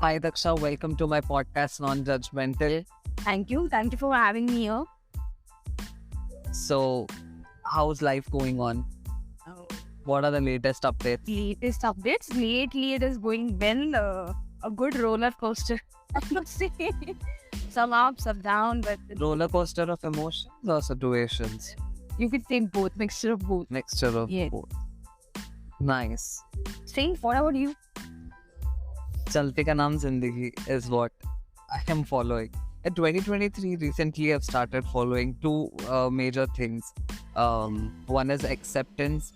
Hi Daksha, welcome to my podcast Non-Judgmental. Thank you. Thank you for having me here. So, how's life going on? What are the latest updates? Latest updates. Lately, it is going well. A good roller coaster. I would say some ups, some down, but Roller coaster of emotions or situations? you could say both, mixture of both. Mixture of Yes. both. Nice. Saying, what about you? Chalte ka naam zindagi is what I am following. In 2023, recently I've started following two major things. One is acceptance.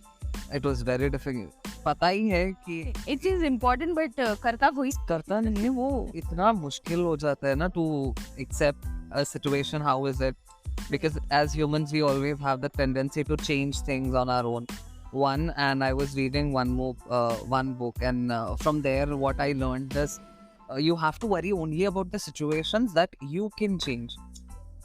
It was very difficult. पता ही है कि It is important, but करता कोई करता नहीं है वो इतना मुश्किल हो जाता है ना to accept a situation. How is it? Because as humans we always have the tendency to change things on our own. And I was reading one book, and from there what I learned is you have to worry only about the situations that you can change.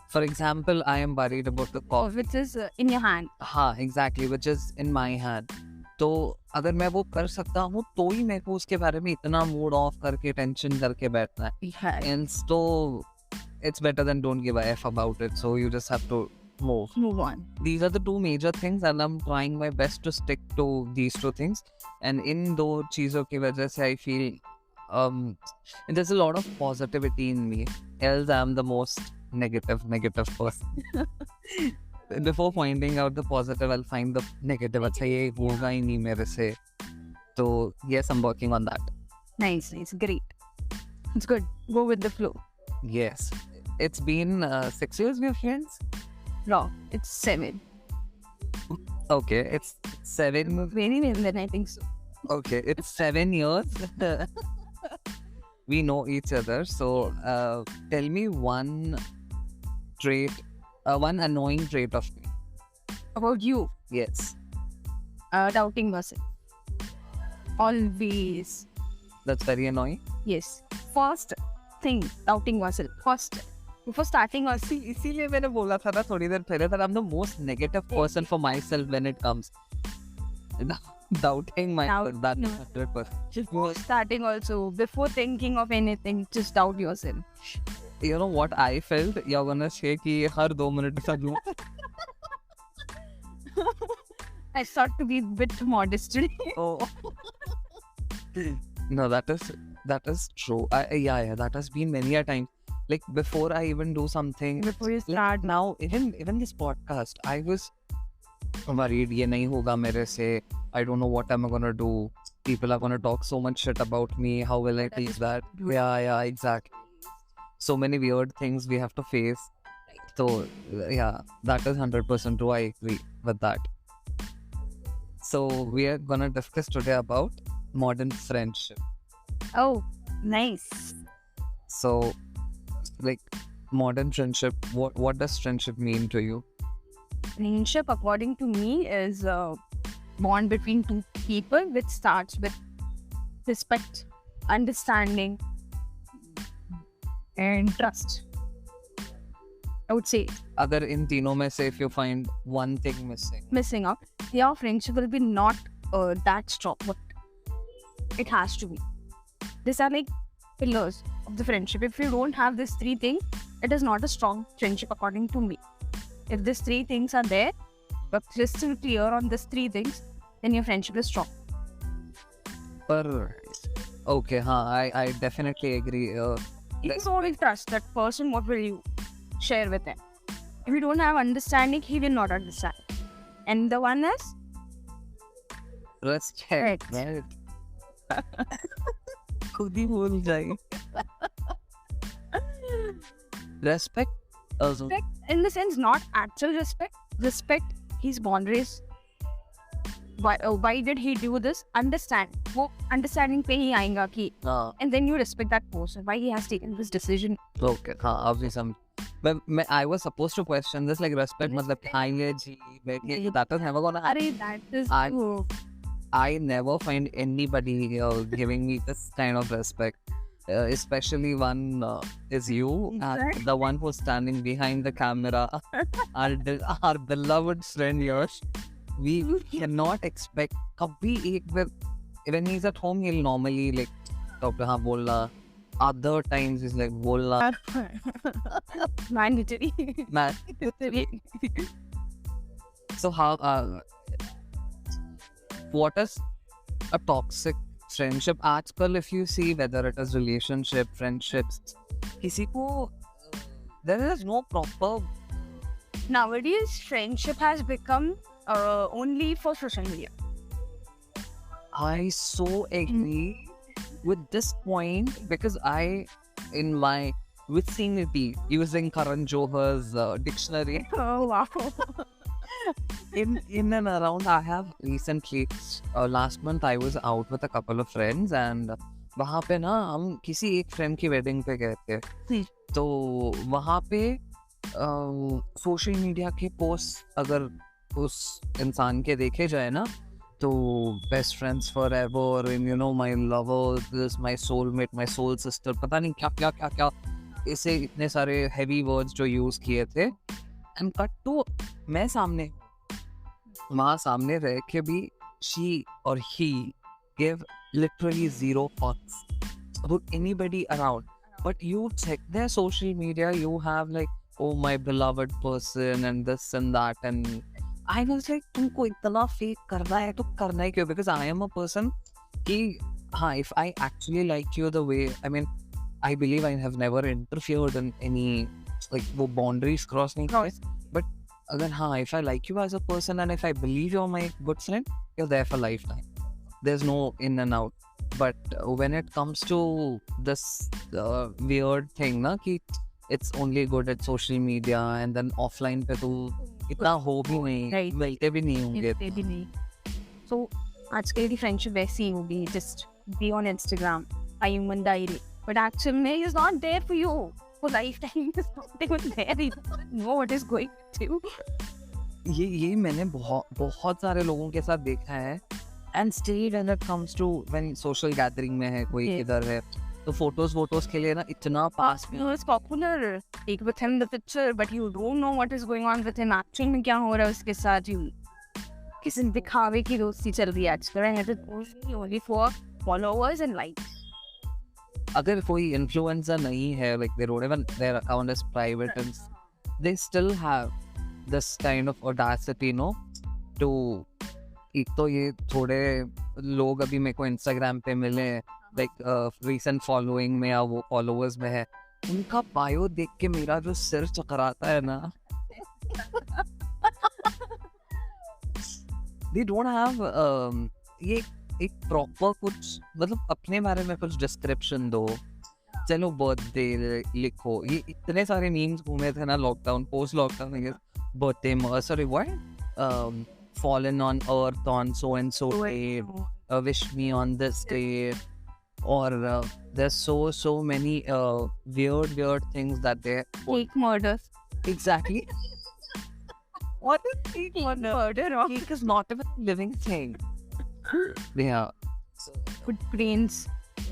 For example, I am worried about the coffee. which is in your hand. हाँ exactly, which is in my hand. तो अगर मैं वो कर सकता हूँ तो ही मेरे को उसके बारे में इतना मूड ऑफ करके टेंशन करके बैठना है. And so it's better than don't give a F about it. So you just have to move on. These are the two major things, and I'm trying my best to stick to these two things. And in those चीजों की वजह से I feel there's a lot of positivity in me. Else I'm the most negative person. Before finding out the positive, I'll find the negative. अच्छा ये होगा ही नहीं मेरे से. So yes, I'm working on that. Nice, great. It's good. Go with the flow. Yes, it's been 6 years we're friends. Wrong. It's 7. Okay, it's 7. Very well then, I think so. Okay, it's 7 years. We know each other. So tell me one annoying trait of me. About you, Yes, doubting yourself. Always. that's very annoying. Yes. First thing, doubting yourself. First, before starting yourself. इसीलिए मैंने बोला था ना थोड़ी देर पहले that I'm the most negative person for myself when it comes. Doubting myself, that No. 100%. Before starting also, before thinking of anything, just doubt yourself. You know what I felt? You're gonna say कि हर 2 minute का दूँ. I sought to be a bit modest today. Oh. No, that is true. Yeah, that has been many a time. Like before I even do something, Before you like start. now, even this podcast, I was worried ये नहीं होगा मेरे से. I don't know what am I gonna do. People are gonna talk so much shit about me. How will I teach that? Yeah, exactly. So many weird things we have to face. So yeah, that is 100% true. I agree with that. So we are gonna discuss today about modern friendship. Oh, nice. So, like, modern friendship, what does friendship mean to you? Friendship, according to me, is a bond between two people which starts with respect, understanding, and trust. I would say अगर इन तीनों में से if you find one thing missing out, your friendship will be not that strong, but it has to be. These are like pillars of the friendship. If you don't have these three things, it is not a strong friendship according to me. If these three things are there, but crystal clear on these three things, then your friendship is strong. पर okay, हाँ, I definitely agree. If you don't trust that person, what will you share with him? If you don't have understanding, he will not understand. And the one is respect. Right. खुद ही भूल जाए. Respect. Also, respect in the sense not actual respect. Respect his boundaries. Why did he do this? Understand. वो understanding पे ही आएगा कि हाँ. and then you respect that person. Why he has taken this decision. Okay, हाँ, अभी some. But I was supposed to question this, like respect मतलब खाएंगे जी बैठिए. That is never gonna happen. अरे that is I- true. I never find anybody giving me this kind of respect. Especially one is you, Exactly. the one who's standing behind the camera, our beloved friend Yash. We cannot expect. कभी एक बार when he's at home, he'll normally like doctor हाँ बोलना other times he's like बोलना Mandatory. man. So how what is a toxic friendship? आजकल if you see whether it is relationship, friendships, किसी को there is no proper. Nowadays, friendship has become only for social media. I so agree with this point because I, in my vicinity, using Karan Johar's dictionary, Oh wow. in and around, I have recently, last month I was out with a couple of friends and वहाँ पे ना हम किसी एक friend की wedding पे गए थे तो वहाँ पे सोशल मीडिया के पोस्ट अगर उस इंसान के देखे जाए ना तो best friends forever you know my lover this my soulmate my soul sister पता नहीं क्या क्या क्या क्या ऐसे इतने सारे हैवी वर्ड्स जो यूज़ किए थे एंड कट टू मैं सामने वहाँ सामने रह के भी शी और ही give literally zero fucks about anybody around. But you check their social media, you have like, oh my beloved person and this and that. And I was like, तुमको इतना fake करना है तो करना ही क्यों? Because I am a person कि हाँ, if I actually like you the way, I mean, I believe I have never interfered in any like वो boundaries cross नहीं किए. But अगर हाँ, if I like you as a person and if I believe you're my good friend, you're there for lifetime. There's no in and out. But when it comes to this weird thing na कि it's only good at social media and then offline पे तो इतना हो भी नहीं मिलते भी नहीं होंगे मिलते भी नहीं so आजकल की फ्रेंडशिप वैसी ही होगी just be on Instagram a human diary but actually में is not there for you for lifetime is not even there you don't know what is going to ये मैंने बहुत सारे लोगों के साथ देखा है and still when it comes to when social gathering में है कोई किधर है तो फोटोज के लिए ना इतना पास में it's popular take with him the picture but you don't know what is going on with him actually में क्या हो रहा है उसके साथ you किसी दिखावे की दोस्ती चल रही है आजकल and it is only for followers and likes अगर कोई influencer नहीं है like they don't even their account is private and they still have this kind of audacity no to एक तो ये थोड़े लोग अभी मेरे को इंस्टाग्राम पे मिले लाइक रीसेंट फॉलोइंग में या वो फॉलोअर्स में है उनका बायो देख के मेरा जो सिर चकराता है ना they don't have ये एक प्रॉपर कुछ मतलब अपने बारे में कुछ डिस्क्रिप्शन दो चलो बर्थडे लिखो ये इतने सारे मीम्स घूमे थे ना lockdown post lockdown birthday sorry what fallen on earth on so and so day wish me on this day or there's so many weird things that they fake murders exactly what is fake murder fake is not even a living thing yeah footprints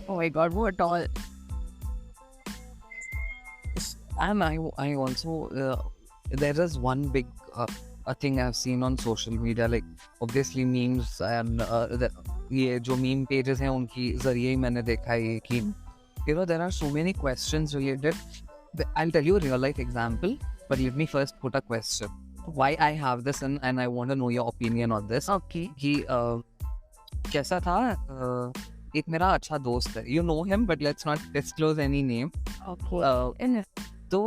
oh my god what all and I also there is one big a thing I've seen on social media like obviously memes and ये जो meme pages हैं उनकी जरिए ही मैंने देखा है कि you know there are so many questions related I'll tell you a real life example but let me first put a question why I have this and I want to know your opinion on this okay कि कैसा था एक मेरा अच्छा दोस्त है you know him but let's not disclose any name okay तो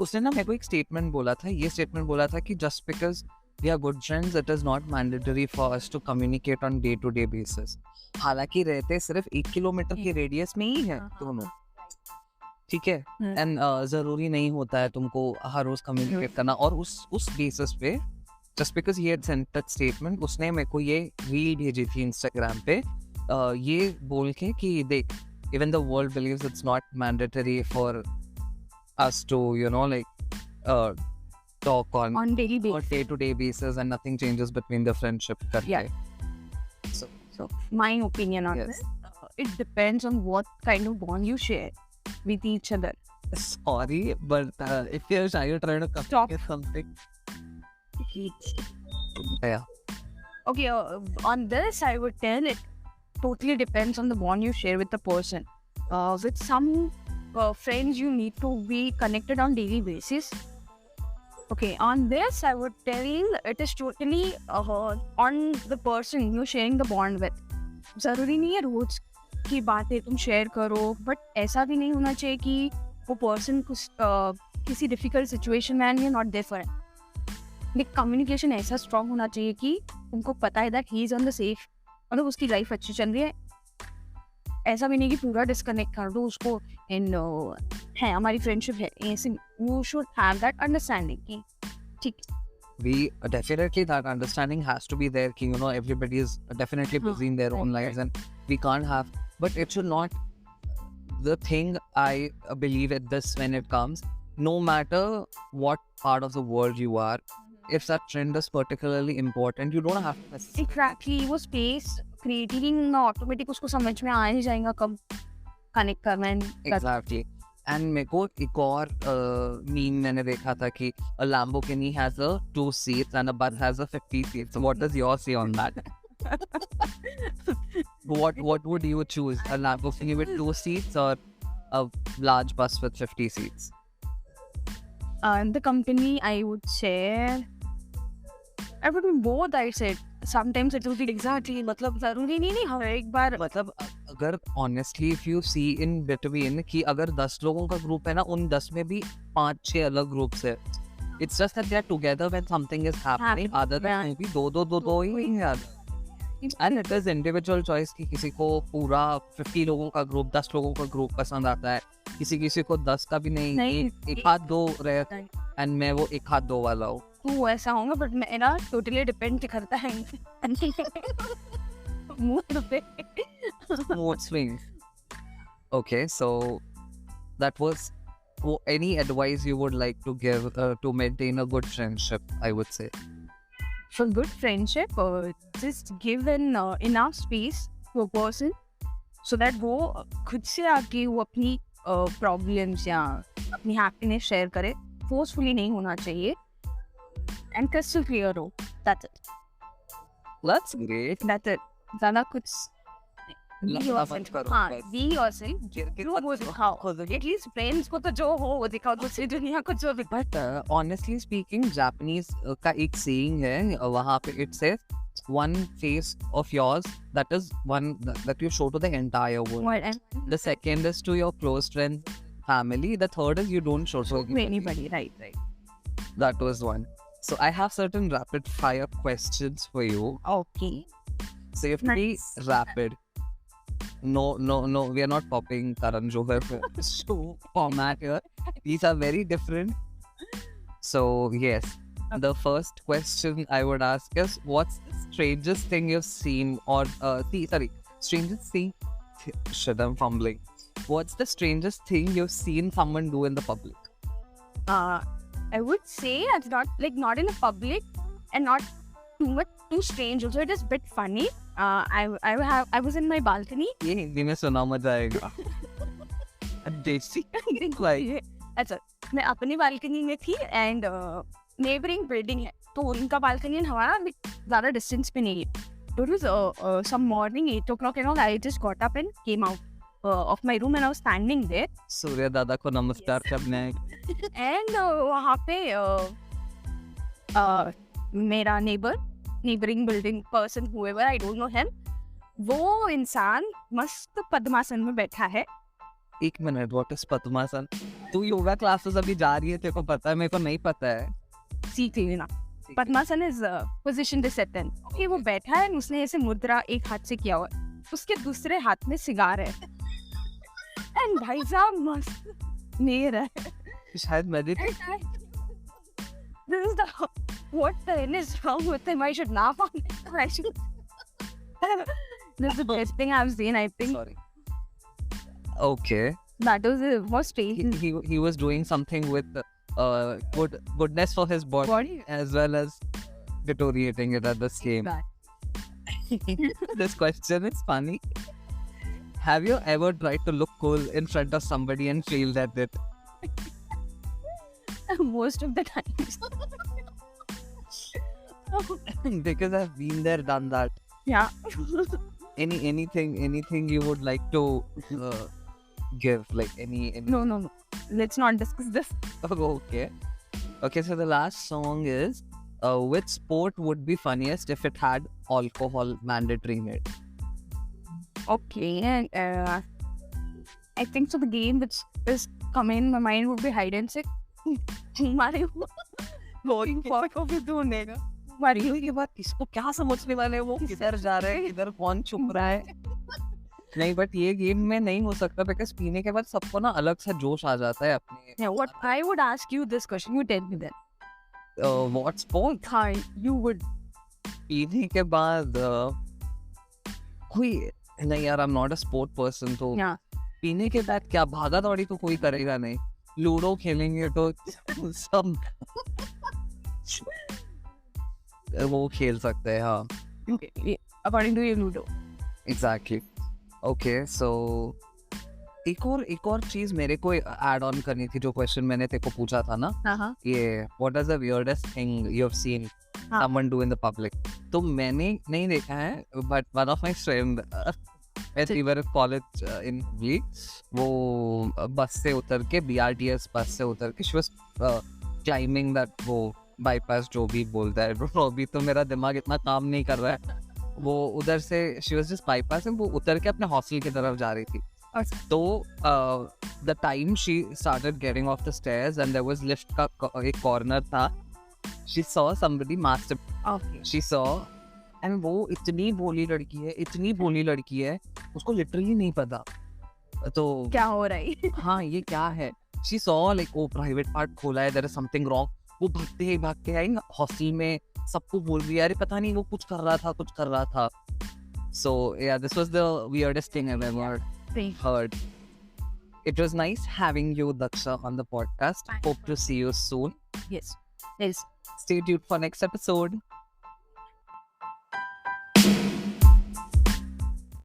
उसने ना मेरे को एक स्टेटमेंट बोला था ये स्टेटमेंट बोला था कि just because we are good friends it is not mandatory for us to communicate on day to day basis हालांकि रहते सिर्फ 1 किलोमीटर के रेडियस में ही है दोनों ठीक है एंड जरूरी नहीं होता है तुमको हर रोज कम्युनिकेट करना और उस बेसिस पे just because he had sent that statement उसने मेरे को ये रील भेजी थी इंस्टाग्राम पे ये बोल के कि देख even the world believes it's not mandatory for us to you know like talk on daily basis or day to day basis and nothing changes between the friendship yeah so my opinion on this it depends on what kind of bond you share with each other sorry but if you're shy you're trying to stop something yeah okay on this I would tell it totally depends on the bond you share with the person with some friends you need to be connected on daily basis. Okay, on this I would tell it is totally on the person you're sharing the bond with. ज़रूरी नहीं है रोज की बातें तुम share करो, but ऐसा भी नहीं होना चाहिए कि वो पर्सन किसी डिफिकल्ट सिचुएशन में and you not there for it. Communication ऐसा स्ट्रांग होना चाहिए कि उनको पता है that he is on the safe, मतलब उसकी लाइफ अच्छी चल रही है. ऐसा भी नहीं कि पूरा डिस्कनेक्ट कर दो उसको एंड है हमारी फ्रेंडशिप है ऐसे. You should have that understanding कि ठीक. We definitely, that understanding has to be there. Ki, everybody is definitely busy in their own lives, and we can't have. But it should not. The thing I believe at this when it comes, no matter what part of the world you are, if that trend is particularly important, you don't have to. Exactly, वो space creating automatic उसको समझ में आ ही जाएगा कब connect करना है. Exactly. And मेरे को एक और मीम मैंने देखा था कि a Lamborghini has a 2 seats and a bus has a 50 seats. So what does yours say on that? What would you choose? A Lamborghini with 2 seats or a large bus with 50 seats? The company I would share, I would be both. I said sometimes it will be exactly मतलब जरूरी नहीं हर एक बार. मतलब अगर honestly if you see in between कि अगर 10 लोगों का ग्रुप है ना, उन 10 में भी 5-6 अलग ग्रुप्स है. It's just that they are together when something is happening. Other than maybe दो ही हैं. And it is individual choice कि किसी को पूरा 50 लोगों का ग्रुप 10 लोगों का ग्रुप पसंद आता है, किसी को 10 का भी नहीं. एक हाथ दो रहे एंड मैं वो एक हाथ दो वाला हूँ. तो ऐसा होगा बट मेरा टोटली डिपेंड करता है मूड पे. Mood swings. Okay, so that was any advice you would like to give to maintain a good friendship, I would say. For good friendship, just give an enough space to a person so that वो खुद से आके वो अपनी problems या अपनी happiness share करे. Forcefully नहीं होना चाहिए एंड क्रिस्टल क्लियर हो. That's it. That's great. That's it. ज़्यादा कुछ मत करो. हाँ, be yourself. जो वो दिखाओ. At least friends को तो जो हो वो दिखाओ, दूसरी दुनिया को जो भी. But honestly speaking, Japanese का एक saying है, वहाँ पे it says one face of yours that is one that you show to the entire world. The second is to your close friends, family. The third is you don't show to anybody. Right. That was one. So I have certain rapid fire questions for you. Okay. So you have to be rapid. No, we are not copying Karan Johar show format here. These are very different. So yes, the first question I would ask is, what's the strangest thing you've seen or strangest thing? Shit, I'm fumbling. What's the strangest thing you've seen someone do in the public? I would say it's not in the public and not too strange. Also, it is a bit funny. I was in my balcony. ये हिंदी में सुना मजा आएगा. देसी like. अच्छा, मैं अपनी balcony में थी एंड नेबरिंग बिल्डिंग है तो उनका बालकनी हमारा ज़्यादा डिस्टेंस पे नहीं है. It was some morning 8 o'clock and all. I just got up and came out of my room and I was standing there. सूर्य दादा को नमस्कार करने. And वहाँ पे मेरा neighboring building person, whoever, I don't know him, वो इंसान मस्त पद्मासन में बैठा है. एक मिनट, व्हाट इज पद्मासन? तू योगा क्लासेस अभी जा रही है, तेरे को पता है, मेरे को नहीं पता है. सीख लेना. Padmasana is position to set in. Okay, वो बैठा है, उसने ऐसे मुद्रा एक हाथ से किया हुआ है, उसके दूसरे हाथ में सिगार है एंड भाई साहब मस्त नेर है. शायद meditation. This is what the hell is wrong with him? I should laugh on it. This is the best thing I've seen, I think. Sorry. Okay. That was strange. He was doing something with goodness for his body as well as deteriorating it at the same. This question is funny. Have you ever tried to look cool in front of somebody and failed at it? Most of the times. Because I've been there, done that. Yeah. Anything you would like to give? Like any No. Let's not discuss this. Okay. Okay, so the last song is which sport would be funniest if it had alcohol mandatory in it? Okay. I think so. The game which is coming in my mind would be hide and seek. Mario. Looking for Mario. Mario के बाद किसको क्या समझने वाले हैं वो किधर जा रहे हैं किधर कौन छुप रहा है नहीं बट ये गेम में नहीं हो सकता बिकॉज पीने के बाद सबको ना अलग सा जोश आ जाता है अपने Yeah, what I would ask you this question. You tell me then. What sport Hi, you would. पीने के बाद कोई नहीं यार I am not a sport person तो Yeah. पीने के बाद क्या भागा दौड़ी तो कोई करेगा नहीं लूडो खेलेंगे तो सब वो खेल सकते हैं हाँ Okay. According to you, Ludo. Exactly okay so एक और चीज मेरे को ऐड ऑन करनी थी जो क्वेश्चन मैंने तेरे को पूछा था ना Uh-huh. ये what is the weirdest thing you have seen हाँ. Someone do in the public तो मैंने नहीं देखा है but one of my friend at our college in Hubli वो बस से उतर के बीआरटीएस बस से उतर के शी वाज क्लाइंबिंग दैट वो बाईपास जो भी बोलता है bro, अभी तो मेरा दिमाग इतना काम नहीं कर रहा है वो उधर से शी वाज जस्ट बाईपास वो उतर के अपने हॉस्टल की तरफ जा रही थी तो the time she started getting off the stairs and there was lift का एक कॉर्नर था she saw somebody master Okay. She saw and वो इतनी भोली लड़की है उसको लिटरली नहीं पता तो क्या हो रहा है? हाँ ये क्या है शी सॉ लाइक वो प्राइवेट पार्ट खोला है देयर इज समथिंग रॉन्ग वो भाग के आई हॉस्टल में सबको बोल रही है अरे पता नहीं वो कुछ कर रहा था so yeah this was the weirdest thing I've ever Same. heard. It was nice having you Daksha on the podcast. Bye. Hope to see you soon. Yes. Yes. Stay tuned for next episode.